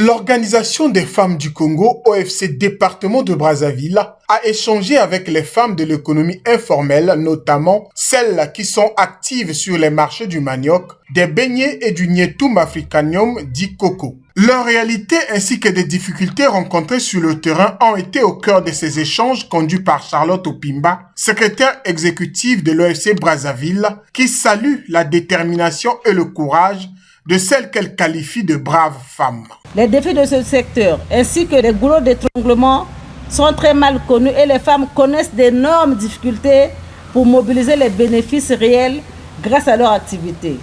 L'Organisation des femmes du Congo, OFC département de Brazzaville, a échangé avec les femmes de l'économie informelle, notamment celles qui sont actives sur les marchés du manioc, des beignets et du Nietum africanum dit coco. Leur réalité ainsi que des difficultés rencontrées sur le terrain ont été au cœur de ces échanges conduits par Charlotte Opimba, secrétaire exécutive de l'OFC Brazzaville, qui salue la détermination et le courage de celles qu'elle qualifie de braves femmes. Les défis de ce secteur ainsi que les goulots d'étranglement sont très mal connus et les femmes connaissent d'énormes difficultés pour mobiliser les bénéfices réels grâce à leur activité.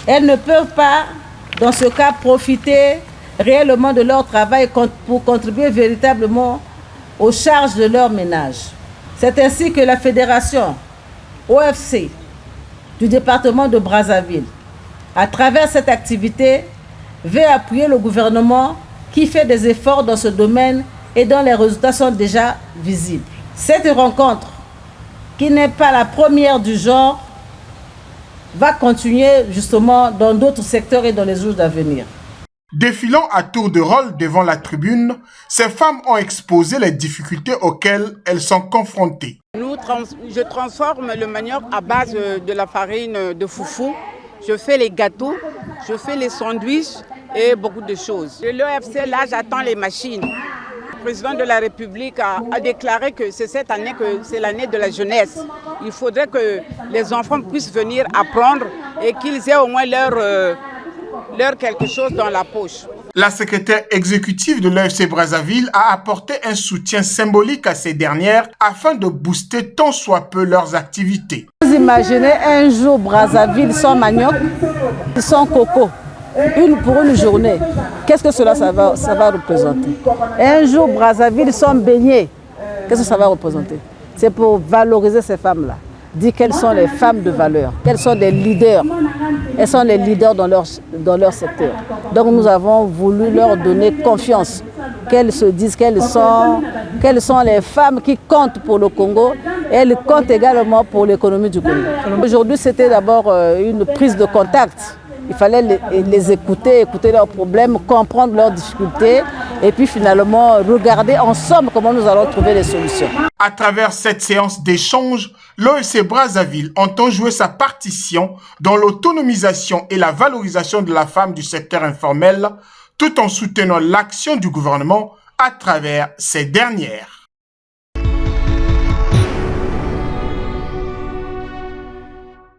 Elles ne peuvent pas, dans ce cas, profiter réellement de leur travail pour contribuer véritablement aux charges de leur ménage. C'est ainsi que la fédération OFC du département de Brazzaville, à travers cette activité, veut appuyer le gouvernement qui fait des efforts dans ce domaine et dont les résultats sont déjà visibles. Cette rencontre, qui n'est pas la première du genre, va continuer justement dans d'autres secteurs et dans les jours à venir. Défilant à tour de rôle devant la tribune, ces femmes ont exposé les difficultés auxquelles elles sont confrontées. Je transforme le manioc à base de la farine de foufou. Je fais les gâteaux, je fais les sandwichs et beaucoup de choses. De l'OFC, là, j'attends les machines. Le président de la République a déclaré que c'est cette année que c'est l'année de la jeunesse. Il faudrait que les enfants puissent venir apprendre et qu'ils aient au moins leur quelque chose dans la poche. La secrétaire exécutive de l'OFC Brazzaville a apporté un soutien symbolique à ces dernières afin de booster tant soit peu leurs activités. Vous imaginez un jour Brazzaville sans manioc, sans coco, pour une journée. Qu'est-ce que ça va représenter? Un jour Brazzaville sans beignets, qu'est-ce que ça va représenter? C'est pour valoriser ces femmes-là. Dire qu'elles sont les femmes de valeur, qu'elles sont des leaders. Elles sont les leaders dans leur secteur. Donc nous avons voulu leur donner confiance, qu'elles se disent qu'elles sont les femmes qui comptent pour le Congo et elles comptent également pour l'économie du Congo. Aujourd'hui, c'était d'abord une prise de contact. Il fallait les écouter leurs problèmes, comprendre leurs difficultés et puis finalement regarder ensemble comment nous allons trouver des solutions. À travers cette séance d'échange, l'OFC Brazzaville entend jouer sa partition dans l'autonomisation et la valorisation de la femme du secteur informel, tout en soutenant l'action du gouvernement à travers ces dernières.